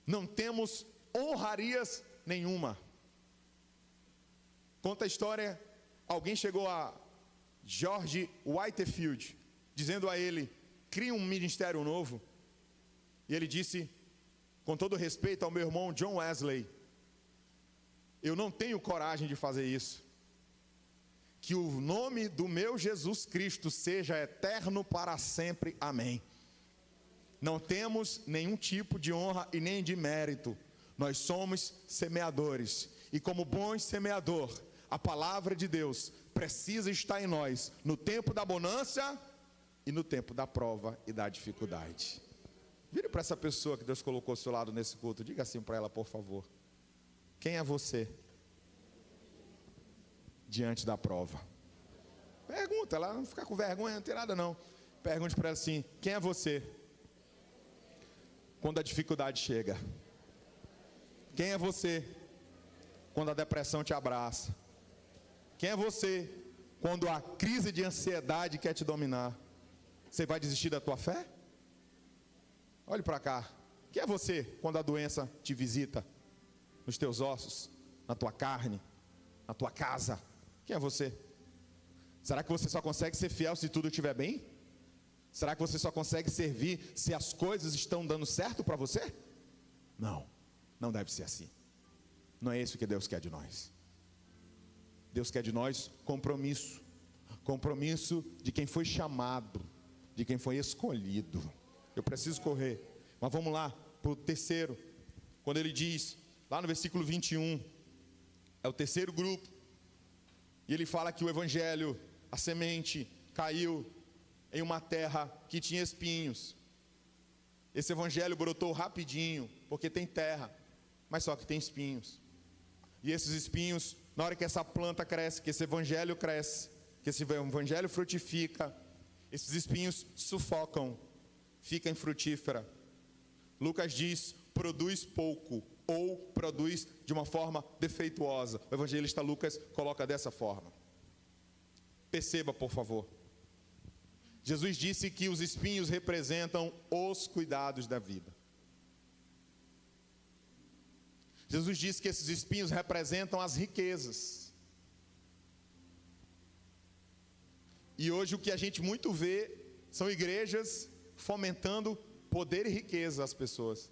Não temos honrarias nenhuma. Conta a história, alguém chegou a George Whitefield, dizendo a ele, crie um ministério novo. E ele disse, com todo respeito ao meu irmão John Wesley, eu não tenho coragem de fazer isso. Que o nome do meu Jesus Cristo seja eterno para sempre, amém. Não temos nenhum tipo de honra e nem de mérito. Nós somos semeadores. E como bom semeador, a palavra de Deus precisa estar em nós no tempo da bonança e no tempo da prova e da dificuldade. Vire para essa pessoa que Deus colocou ao seu lado nesse culto. Diga assim para ela, por favor. Quem é você diante da prova? Pergunta, ela não fica com vergonha, não tem nada não. Pergunte para ela assim, quem é você quando a dificuldade chega? Quem é você quando a depressão te abraça? Quem é você quando a crise de ansiedade quer te dominar? Você vai desistir da tua fé? Olhe para cá. Quem é você quando a doença te visita? Nos teus ossos, na tua carne, na tua casa? Quem é você? Será que você só consegue ser fiel se tudo estiver bem? Será que você só consegue servir se as coisas estão dando certo para você? Não, não deve ser assim. Não é isso que Deus quer de nós. Deus quer de nós compromisso. Compromisso de quem foi chamado, de quem foi escolhido. Eu preciso correr, mas vamos lá para o terceiro. Quando ele diz, lá no versículo 21, é o terceiro grupo. E ele fala que o evangelho, a semente, caiu em uma terra que tinha espinhos. Esse evangelho brotou rapidinho, porque tem terra, mas só que tem espinhos. E esses espinhos, na hora que essa planta cresce, que esse evangelho cresce, que esse evangelho frutifica, esses espinhos sufocam, fica infrutífera. Lucas diz, produz pouco, ou produz de uma forma defeituosa. O evangelista Lucas coloca dessa forma. Perceba, por favor. Jesus disse que os espinhos representam os cuidados da vida. Jesus disse que esses espinhos representam as riquezas. E hoje o que a gente muito vê são igrejas fomentando poder e riqueza às pessoas,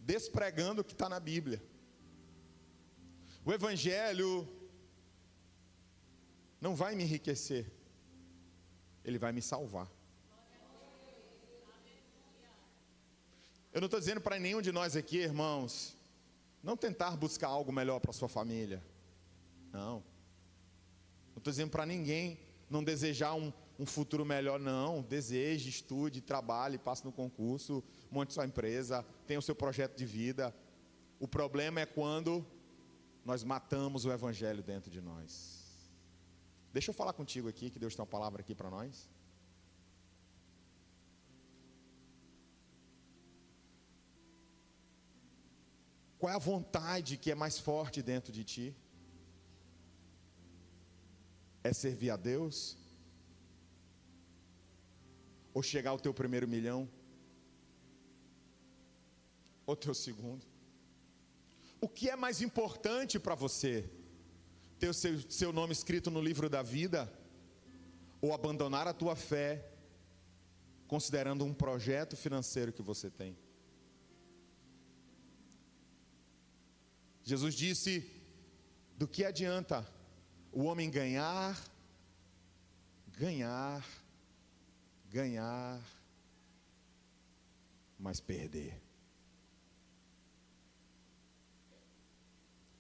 despregando o que está na Bíblia. O evangelho não vai me enriquecer, ele vai me salvar. Eu não estou dizendo para nenhum de nós aqui, irmãos, não tentar buscar algo melhor para a sua família. Não estou dizendo para ninguém não desejar um futuro melhor, não. Deseje, estude, trabalhe, passe no concurso, monte sua empresa, tenha o seu projeto de vida. O problema é quando nós matamos o evangelho dentro de nós. Deixa eu falar contigo aqui, que Deus tem uma palavra aqui para nós. Qual é a vontade que é mais forte dentro de ti? É servir a Deus? Ou chegar ao teu primeiro milhão? Ou teu segundo? O que é mais importante para você? Ter o seu nome escrito no livro da vida? Ou abandonar a tua fé, considerando um projeto financeiro que você tem? Jesus disse, do que adianta o homem ganhar, mas perder?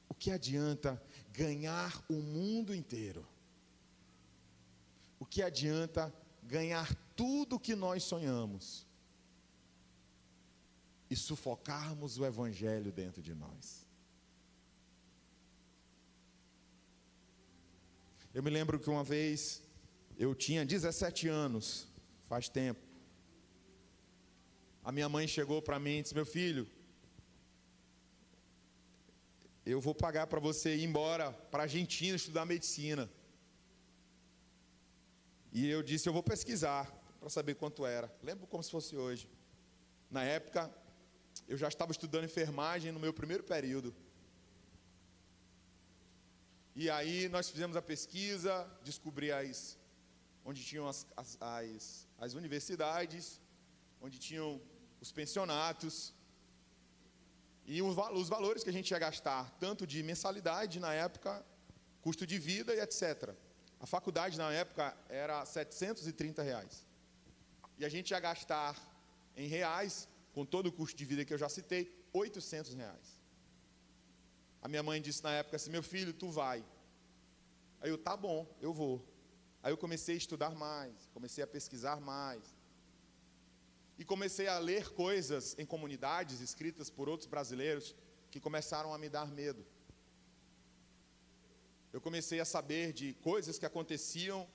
O que adianta ganhar o mundo inteiro? O que adianta ganhar tudo que nós sonhamos e sufocarmos o evangelho dentro de nós? Eu me lembro que uma vez, eu tinha 17 anos, faz tempo. A minha mãe chegou para mim e disse, meu filho, eu vou pagar para você ir embora para a Argentina estudar medicina. E eu disse, eu vou pesquisar, para saber quanto era. Lembro como se fosse hoje. Na época, eu já estava estudando enfermagem no meu primeiro período. E aí nós fizemos a pesquisa, descobri onde tinham as universidades, onde tinham os pensionatos, e os valores que a gente ia gastar, tanto de mensalidade na época, custo de vida e etc. A faculdade na época era R$730. E a gente ia gastar em reais, com todo o custo de vida que eu já citei, R$800. A minha mãe disse na época assim, meu filho, tu vai. Aí eu, tá bom, eu vou. Aí eu comecei a estudar mais, comecei a pesquisar mais. E comecei a ler coisas em comunidades escritas por outros brasileiros que começaram a me dar medo. Eu comecei a saber de coisas que aconteciam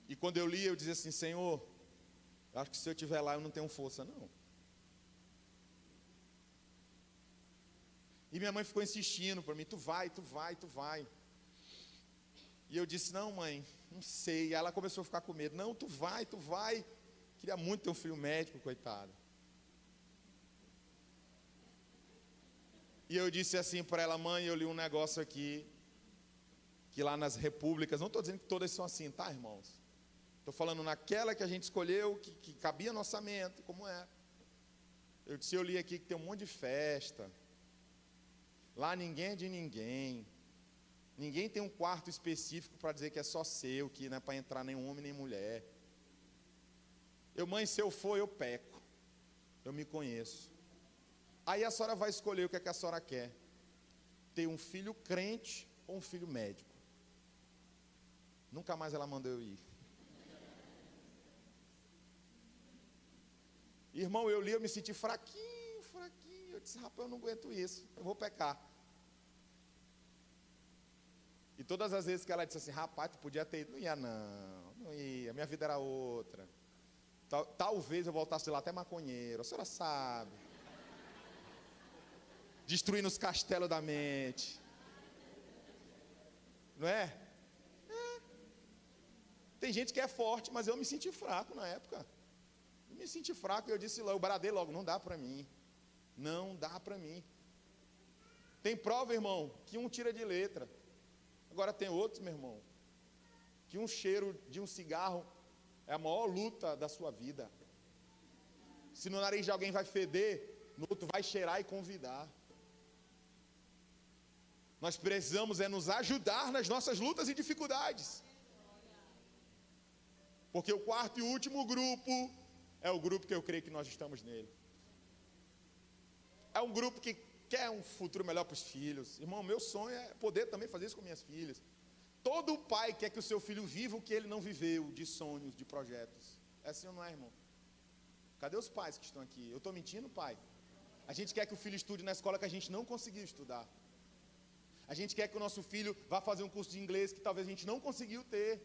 e quando eu lia eu dizia assim, Senhor, eu acho que se eu estiver lá eu não tenho força não. E minha mãe ficou insistindo para mim, tu vai. E eu disse, não mãe, não sei. E ela começou a ficar com medo, não, tu vai. Queria muito ter um filho médico, coitado. E eu disse assim para ela, mãe, eu li um negócio aqui, que lá nas repúblicas, não estou dizendo que todas são assim, tá irmãos? Estou falando naquela que a gente escolheu, que cabia no orçamento, como é. Eu disse, eu li aqui que tem um monte de festa. Lá ninguém é de ninguém. Ninguém tem um quarto específico para dizer que é só seu, que não é para entrar nem homem nem mulher. Mãe, se eu for, eu peco. Eu me conheço. Aí a senhora vai escolher o que é que a senhora quer. Ter um filho crente ou um filho médico. Nunca mais ela mandou eu ir. Irmão, eu li, eu me senti fraquinho. Eu disse, rapaz, eu não aguento isso, eu vou pecar. E todas as vezes que ela disse assim, rapaz, tu podia ter ido. Não ia, minha vida era outra. Talvez eu voltasse de lá até maconheiro, a senhora sabe. Destruindo os castelos da mente. Não é? Tem gente que é forte, mas eu me senti fraco na época. Eu me senti fraco e eu disse logo, eu bradei logo, não dá para mim. Não dá para mim. Tem prova, irmão, que um tira de letra. Agora tem outros, meu irmão, que um cheiro de um cigarro é a maior luta da sua vida. Se no nariz de alguém vai feder, no outro vai cheirar e convidar. Nós precisamos nos ajudar nas nossas lutas e dificuldades. Porque o quarto e último grupo é o grupo que eu creio que nós estamos nele. É um grupo que quer um futuro melhor para os filhos. Irmão, meu sonho é poder também fazer isso com minhas filhas. Todo pai quer que o seu filho viva o que ele não viveu, de sonhos, de projetos. É assim ou não é, irmão? Cadê os pais que estão aqui? Eu estou mentindo, pai? A gente quer que o filho estude na escola que a gente não conseguiu estudar. A gente quer que o nosso filho vá fazer um curso de inglês que talvez a gente não conseguiu ter.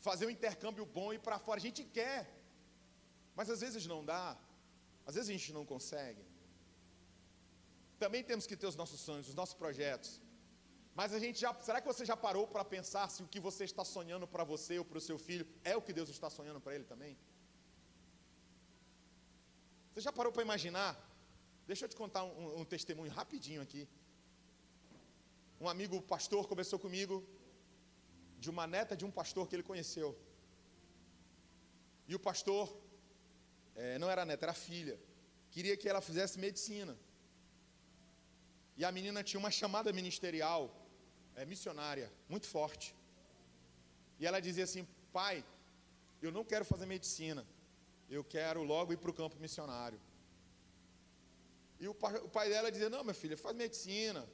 Fazer um intercâmbio bom e ir para fora. A gente quer. Mas às vezes não dá. Às vezes a gente não consegue. Também temos que ter os nossos sonhos, os nossos projetos. Mas será que você já parou para pensar se o que você está sonhando para você ou para o seu filho é o que Deus está sonhando para ele também? Você já parou para imaginar? Deixa eu te contar um testemunho rapidinho aqui. Um amigo pastor conversou comigo de uma neta de um pastor que ele conheceu. E o pastor, não era neta, era filha. Queria que ela fizesse medicina. E a menina tinha uma chamada ministerial, missionária, muito forte. E ela dizia assim, pai, eu não quero fazer medicina. Eu quero logo ir para o campo missionário. E o pai dela dizia, não, minha filha, faz medicina.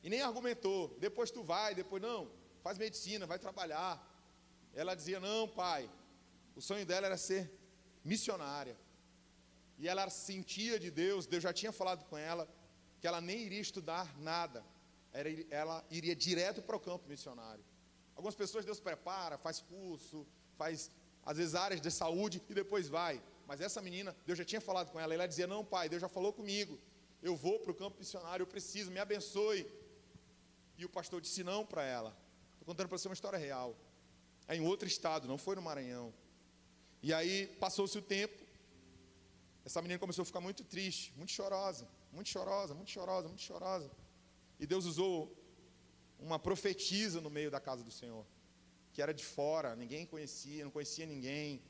E nem argumentou, depois tu vai, depois não, faz medicina, vai trabalhar. Ela dizia, não, pai, o sonho dela era ser missionária. E ela sentia de Deus já tinha falado com ela, que ela nem iria estudar nada, ela iria direto para o campo missionário. Algumas pessoas Deus prepara, faz curso, faz às vezes áreas de saúde e depois vai. Mas essa menina, Deus já tinha falado com ela, e ela dizia, não pai, Deus já falou comigo, eu vou para o campo missionário, eu preciso, me abençoe. E o pastor disse não para ela. Estou contando para você uma história real. É em outro estado, não foi no Maranhão. E aí passou-se o tempo, essa menina começou a ficar muito triste, muito chorosa. E Deus usou uma profetisa no meio da casa do Senhor, que era de fora, ninguém conhecia, não conhecia ninguém,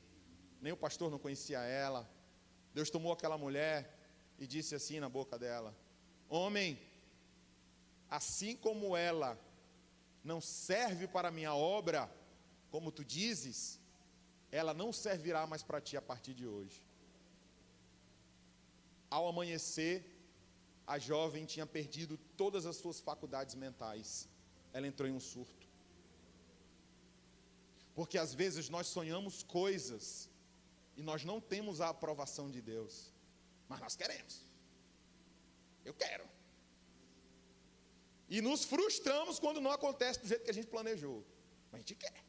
nem o pastor não conhecia ela. Deus tomou aquela mulher e disse assim na boca dela, homem, assim como ela não serve para a minha obra, como tu dizes, ela não servirá mais para ti a partir de hoje. Ao amanhecer, a jovem tinha perdido todas as suas faculdades mentais. Ela entrou em um surto. Porque às vezes nós sonhamos coisas e nós não temos a aprovação de Deus, mas nós queremos. Eu quero. E nos frustramos quando não acontece do jeito que a gente planejou. Mas a gente quer.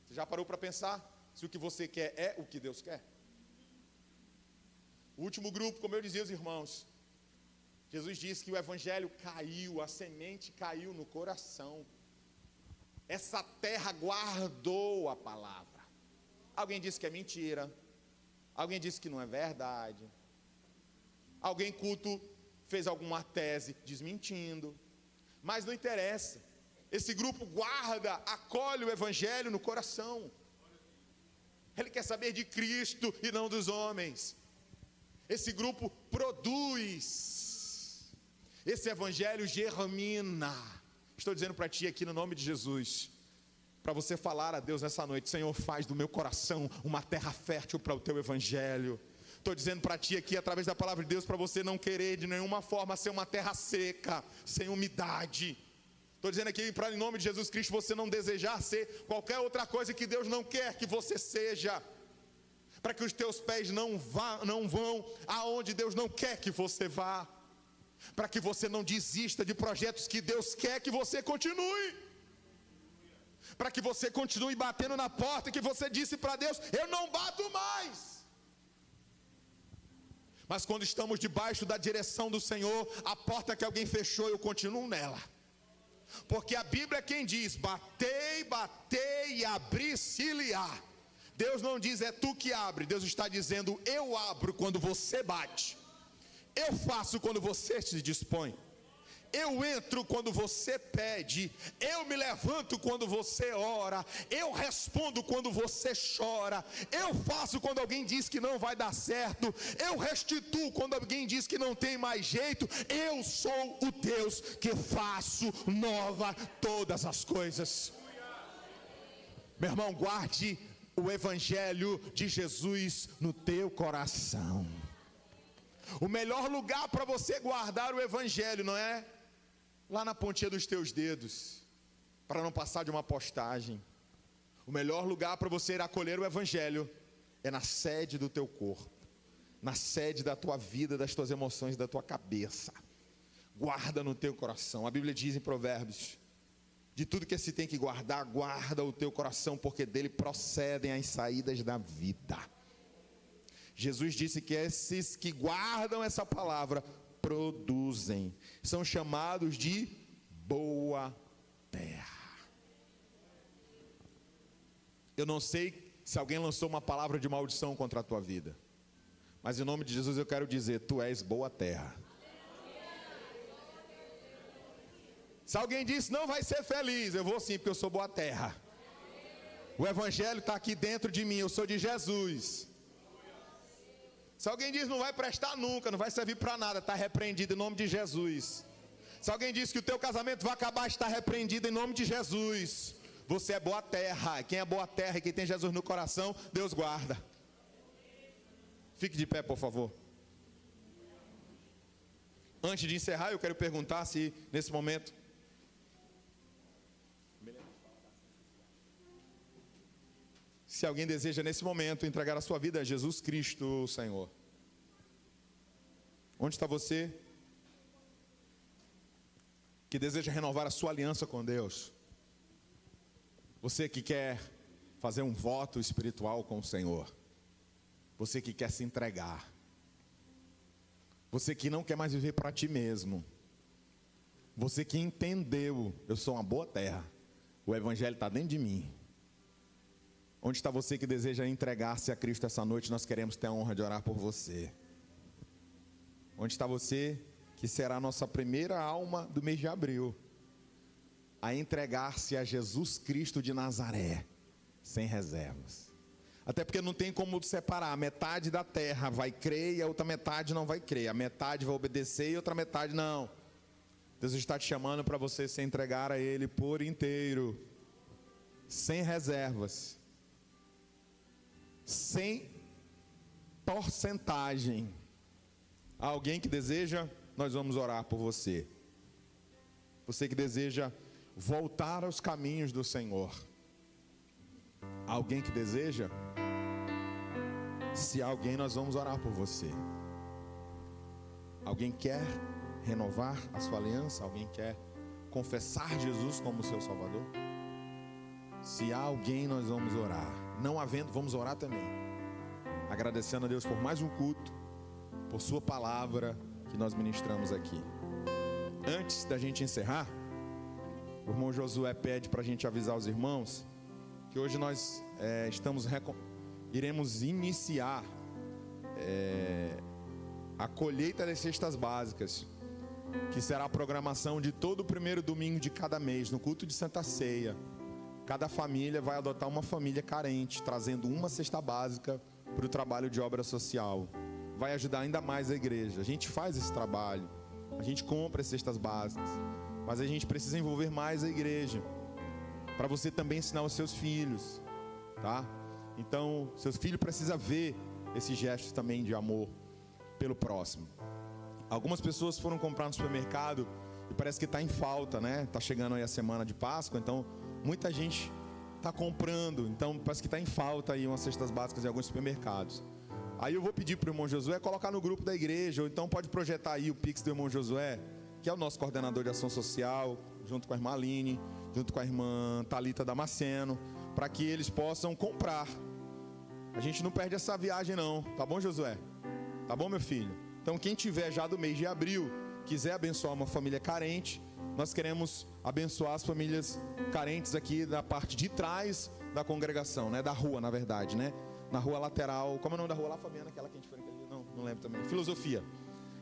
Você já parou para pensar se o que você quer é o que Deus quer? O último grupo, como eu dizia aos irmãos, Jesus disse que o evangelho caiu, a semente caiu no coração. Essa terra guardou a palavra. Alguém disse que é mentira. Alguém disse que não é verdade. Alguém culto fez alguma tese desmentindo. Mas não interessa. Esse grupo guarda, acolhe o evangelho no coração. Ele quer saber de Cristo e não dos homens. Esse grupo produz. Esse evangelho germina. Estou dizendo para ti aqui no nome de Jesus, para você falar a Deus nessa noite: Senhor, faz do meu coração uma terra fértil para o teu evangelho. Estou dizendo para ti aqui, através da palavra de Deus, para você não querer de nenhuma forma ser uma terra seca, sem umidade. Estou dizendo aqui, para em nome de Jesus Cristo, você não desejar ser qualquer outra coisa que Deus não quer que você seja. Para que os teus pés não vão aonde Deus não quer que você vá. Para que você não desista de projetos que Deus quer que você continue. Para que você continue batendo na porta que você disse para Deus: eu não bato mais. Mas quando estamos debaixo da direção do Senhor, a porta que alguém fechou, eu continuo nela. Porque a Bíblia é quem diz: batei, batei e abri-se-lhe-á. Deus não diz é tu que abre. Deus está dizendo: eu abro quando você bate. Eu faço quando você se dispõe. Eu entro quando você pede. Eu me levanto quando você ora. Eu respondo quando você chora. Eu faço quando alguém diz que não vai dar certo. Eu restituo quando alguém diz que não tem mais jeito. Eu sou o Deus que faço nova todas as coisas. Meu irmão, guarde o evangelho de Jesus no teu coração. O melhor lugar para você guardar o evangelho não é lá na pontinha dos teus dedos, para não passar de uma postagem. O melhor lugar para você ir acolher o evangelho é na sede do teu corpo, na sede da tua vida, das tuas emoções, da tua cabeça. Guarda no teu coração. A Bíblia diz em Provérbios: de tudo que se tem que guardar, guarda o teu coração, porque dele procedem as saídas da vida. Jesus disse que esses que guardam essa palavra produzem, são chamados de boa terra. Eu não sei se alguém lançou uma palavra de maldição contra a tua vida, mas em nome de Jesus eu quero dizer: tu és boa terra. Se alguém disse não vai ser feliz, eu vou sim, porque eu sou boa terra. O evangelho está aqui dentro de mim, eu sou de Jesus. Se alguém diz não vai prestar nunca, não vai servir para nada, está repreendido em nome de Jesus. Se alguém diz que o teu casamento vai acabar, está repreendido em nome de Jesus. Você é boa terra. Quem é boa terra e quem tem Jesus no coração, Deus guarda. Fique de pé, por favor. Antes de encerrar, eu quero perguntar se nesse momento se alguém deseja nesse momento entregar a sua vida a Jesus Cristo, Senhor. Onde está você que deseja renovar a sua aliança com Deus? Você que quer fazer um voto espiritual com o Senhor. Você que quer se entregar. Você que não quer mais viver para ti mesmo. Você que entendeu: eu sou uma boa terra. O evangelho está dentro de mim. Onde está você que deseja entregar-se a Cristo essa noite? Nós queremos ter a honra de orar por você. Onde está você que será a nossa primeira alma do mês de abril a entregar-se a Jesus Cristo de Nazaré, sem reservas? Até porque não tem como separar. A metade da terra vai crer e a outra metade não vai crer. A metade vai obedecer e a outra metade não. Deus está te chamando para você se entregar a Ele por inteiro, sem reservas, sem porcentagem. Há alguém que deseja? Nós vamos orar por você. Você que deseja voltar aos caminhos do Senhor. Alguém que deseja? Se alguém, nós vamos orar por você. Alguém quer renovar a sua aliança? Alguém quer confessar Jesus como seu Salvador? Se há alguém, nós vamos orar. Não havendo, vamos orar também, agradecendo a Deus por mais um culto, por sua palavra que nós ministramos aqui. Antes da gente encerrar, o irmão Josué pede para a gente avisar os irmãos que hoje nós iremos iniciar a colheita das cestas básicas, que será a programação de todo o primeiro domingo de cada mês, no culto de Santa Ceia. Cada família vai adotar uma família carente, trazendo uma cesta básica para o trabalho de obra social. Vai ajudar ainda mais a igreja. A gente faz esse trabalho, a gente compra as cestas básicas, mas a gente precisa envolver mais a igreja, para você também ensinar os seus filhos, tá? Então, seus filhos precisam ver esse gesto também de amor pelo próximo. Algumas pessoas foram comprar no supermercado e parece que está em falta, né? Está chegando aí a semana de Páscoa, então muita gente está comprando, então parece que está em falta aí umas cestas básicas em alguns supermercados. Aí eu vou pedir para o irmão Josué colocar no grupo da igreja, ou então pode projetar aí o Pix do irmão Josué, que é o nosso coordenador de ação social, junto com a irmã Aline, junto com a irmã Thalita Damasceno, para que eles possam comprar. A gente não perde essa viagem não, tá bom, Josué? Tá bom, meu filho? Então quem tiver já do mês de abril, quiser abençoar uma família carente, nós queremos abençoar as famílias carentes aqui da parte de trás da congregação, né? Da rua, na verdade, né? Na rua lateral, como é o nome da rua lá, Fabiana? Aquela que a gente foi naquele dia? Não lembro também. Filosofia.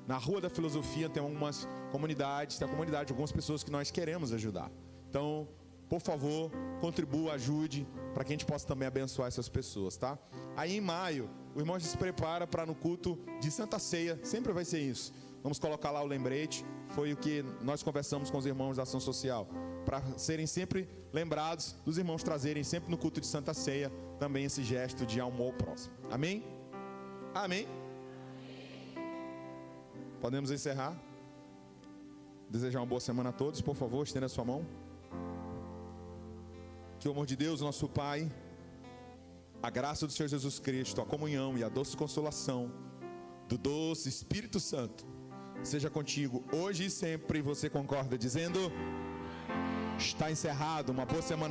Na Rua da Filosofia tem algumas comunidades, tem a comunidade, algumas pessoas que nós queremos ajudar. Então, por favor, contribua, ajude, para que a gente possa também abençoar essas pessoas, tá? Aí em maio, o irmão já se prepara para no culto de Santa Ceia, sempre vai ser isso. Vamos colocar lá o lembrete, foi o que nós conversamos com os irmãos da ação social, para serem sempre lembrados, dos irmãos trazerem sempre no culto de Santa Ceia, também esse gesto de amor ao próximo. Amém? Amém? Podemos encerrar? Desejar uma boa semana a todos, por favor, estenda a sua mão. Que o amor de Deus, nosso Pai, a graça do Senhor Jesus Cristo, a comunhão e a doce consolação do doce Espírito Santo seja contigo hoje e sempre. Você concorda dizendo? Está encerrado. Uma boa semana.